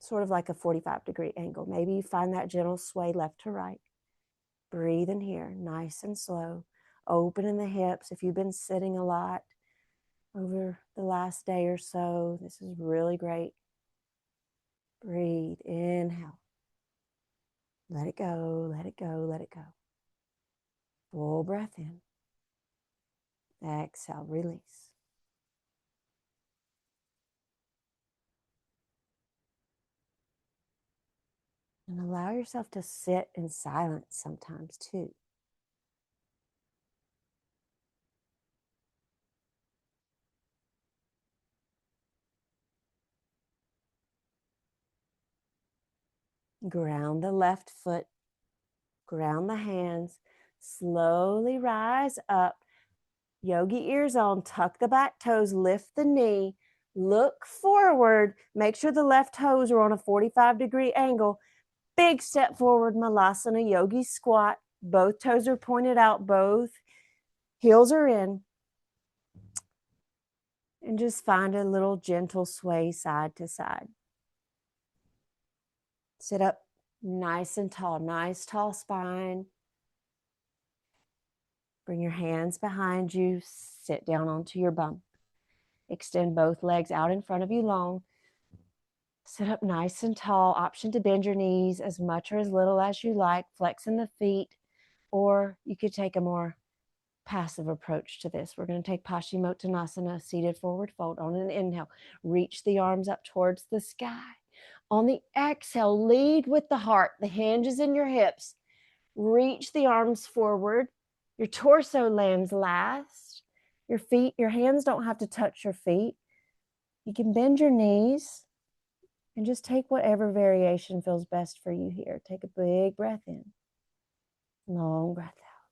sort of like a 45-degree angle. Maybe you find that gentle sway left to right. Breathe in here, nice and slow. Open in the hips. If you've been sitting a lot over the last day or so, this is really great. Breathe, inhale. Let it go, let it go, let it go. Full breath in. Exhale, release. And allow yourself to sit in silence sometimes too. Ground the left foot, ground the hands, slowly rise up. Yogi ears on, tuck the back toes, lift the knee, look forward, make sure the left toes are on a 45-degree angle. Big step forward, Malasana Yogi squat. Both toes are pointed out, both heels are in. And just find a little gentle sway side to side. Sit up nice and tall, nice tall spine. Bring your hands behind you, sit down onto your bum. Extend both legs out in front of you long. Sit up nice and tall. Option to bend your knees as much or as little as you like, flexing the feet, or you could take a more passive approach to this. We're going to take Paschimottanasana, seated forward fold. On an inhale, reach the arms up towards the sky. On the exhale, lead with the heart. The hinges in your hips. Reach the arms forward. Your torso lands last. Your feet, your hands don't have to touch your feet. You can bend your knees and just take whatever variation feels best for you here. Take a big breath in. Long breath out.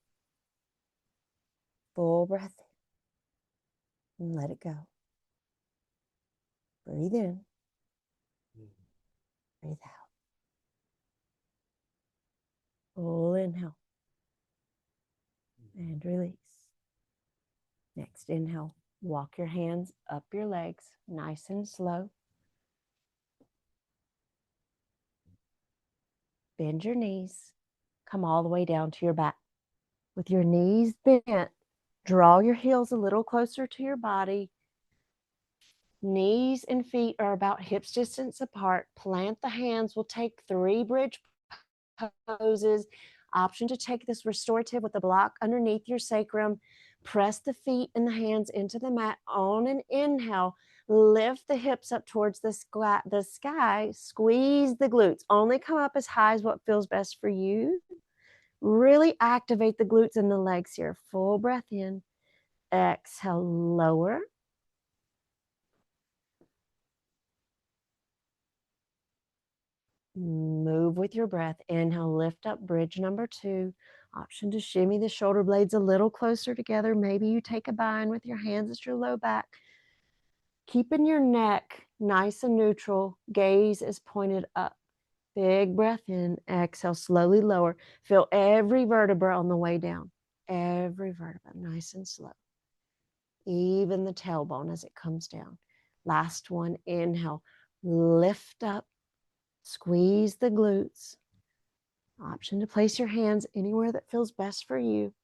Full breath in. And let it go. Breathe in. Breathe out. Full inhale. And release. Next inhale. Walk your hands up your legs, nice and slow. Bend your knees. Come all the way down to your back. With your knees bent, draw your heels a little closer to your body. Knees and feet are about hips distance apart. Plant the hands. We'll take 3 bridge poses. Option to take this restorative with a block underneath your sacrum. Press the feet and the hands into the mat. On an inhale, lift the hips up towards the sky. Squeeze the glutes. Only come up as high as what feels best for you. Really activate the glutes and the legs here. Full breath in. Exhale, lower. Move with your breath. Inhale, lift up, bridge number 2. Option to shimmy the shoulder blades a little closer together. Maybe you take a bind with your hands at your low back. Keeping your neck nice and neutral. Gaze is pointed up. Big breath in. Exhale, slowly lower. Feel every vertebra on the way down. Every vertebra, nice and slow. Even the tailbone as it comes down. Last one, inhale. Lift up. Squeeze the glutes. Option to place your hands anywhere that feels best for you.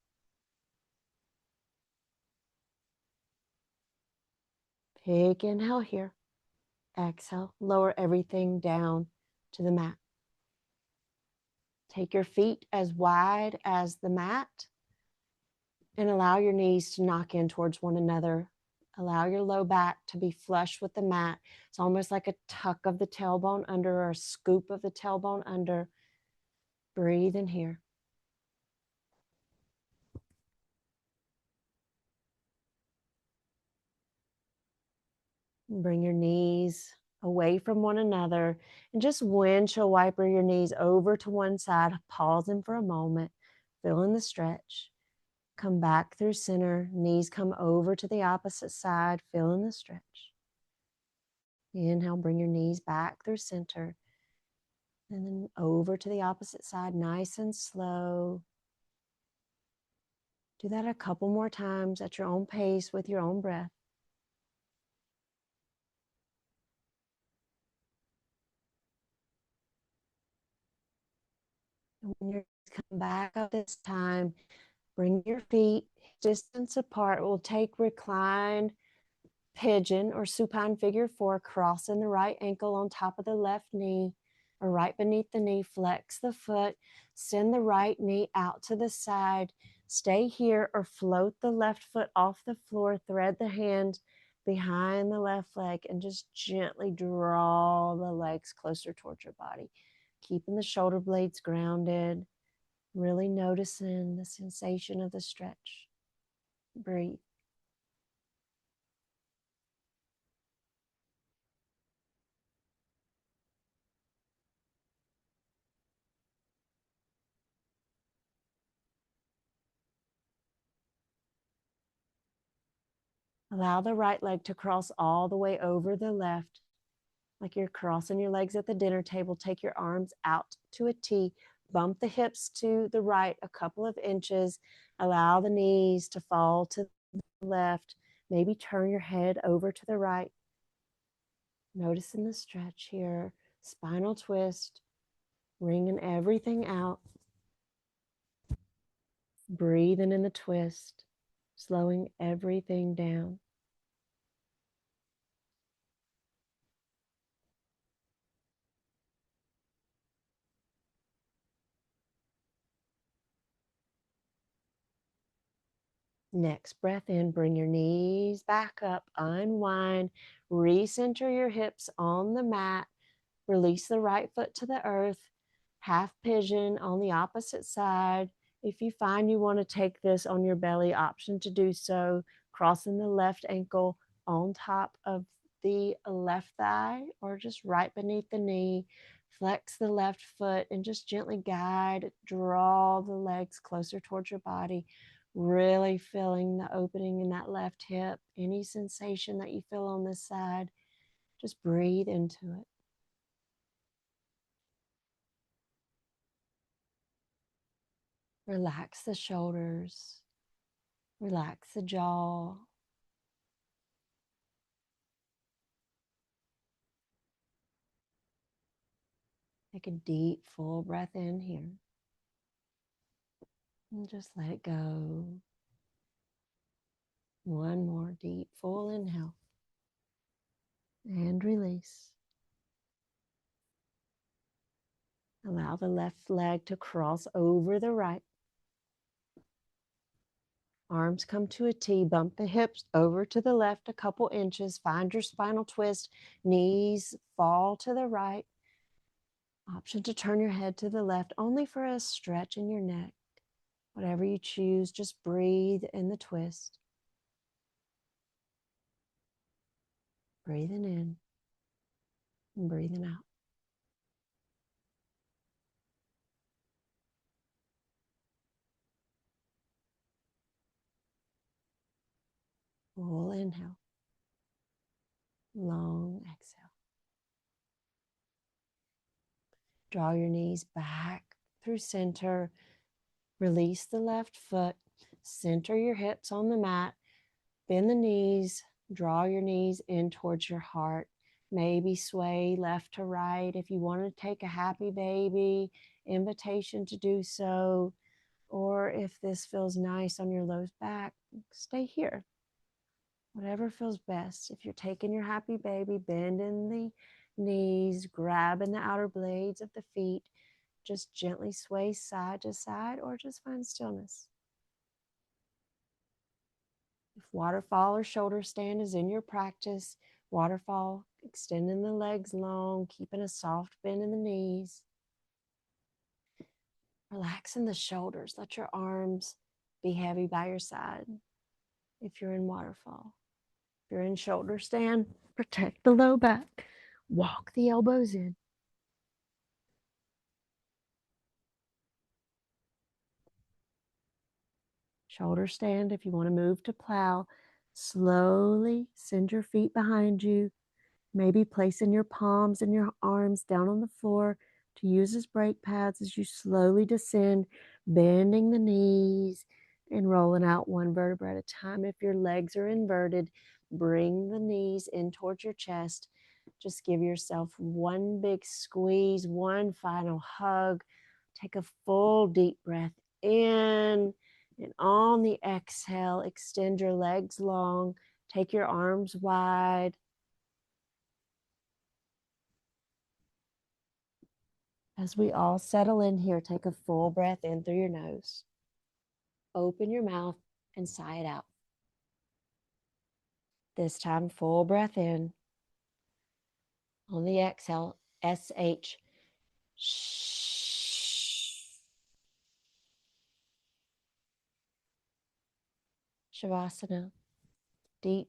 Big inhale here. Exhale, lower everything down to the mat. Take your feet as wide as the mat and allow your knees to knock in towards one another Allow your low back to be flush with the mat. It's almost like a tuck of the tailbone under or a scoop of the tailbone under. Breathe in here. Bring your knees away from one another and just windshield wiper your knees over to one side, pausing for a moment, feeling the stretch. Come back through center, knees come over to the opposite side, feeling the stretch. Inhale, bring your knees back through center, and then over to the opposite side, nice and slow. Do that a couple more times at your own pace with your own breath. And when you come back up this time, bring your feet distance apart. We'll take reclined pigeon or supine figure 4, crossing the right ankle on top of the left knee or right beneath the knee. Flex the foot, send the right knee out to the side. Stay here or float the left foot off the floor. Thread the hand behind the left leg and just gently draw the legs closer towards your body. Keeping the shoulder blades grounded, really noticing the sensation of the stretch. Breathe. Allow the right leg to cross all the way over the left, like you're crossing your legs at the dinner table. Take your arms out to a T. Bump the hips to the right a couple of inches. Allow the knees to fall to the left. Maybe turn your head over to the right. Noticing the stretch here. Spinal twist. Wringing everything out. Breathing in the twist. Slowing everything down. Next breath in, bring your knees back up, unwind, recenter your hips on the mat, release the right foot to the earth, half pigeon on the opposite side. If you find you want to take this on your belly, option to do so, crossing the left ankle on top of the left thigh or just right beneath the knee. Flex the left foot and just gently guide, draw the legs closer towards your body. Really feeling the opening in that left hip. Any sensation that you feel on this side, just breathe into it. Relax the shoulders. Relax the jaw. Take a deep, full breath in here. And just let it go. One more deep, full inhale. And release. Allow the left leg to cross over the right. Arms come to a T. Bump the hips over to the left a couple inches. Find your spinal twist. Knees fall to the right. Option to turn your head to the left only for a stretch in your neck. Whatever you choose, just breathe in the twist. Breathing in and breathing out. Full inhale. Long exhale. Draw your knees back through center. Release the left foot. Center your hips on the mat. Bend the knees. Draw your knees in towards your heart. Maybe sway left to right. If you want to take a happy baby, invitation to do so. Or if this feels nice on your low back, stay here. Whatever feels best. If you're taking your happy baby, bend in the knees, grabbing the outer blades of the feet, just gently sway side to side or just find stillness. waterfall or shoulder stand is in your practice, waterfall, extending the legs long, keeping a soft bend in the knees. Relaxing the shoulders. Let your arms be heavy by your side if you're in waterfall. If you're in shoulder stand, protect the low back. Walk the elbows in. Shoulder stand, if you want to move to plow, slowly send your feet behind you. Maybe placing your palms and your arms down on the floor to use as brake pads as you slowly descend, bending the knees and rolling out one vertebra at a time. If your legs are inverted, bring the knees in towards your chest. Just give yourself one big squeeze, one final hug. Take a full deep breath in, and on the exhale, extend your legs long. Take your arms wide. As we all settle in here, take a full breath in through your nose. Open your mouth and sigh it out. This time, full breath in. On the exhale, SH. Shavasana. Deep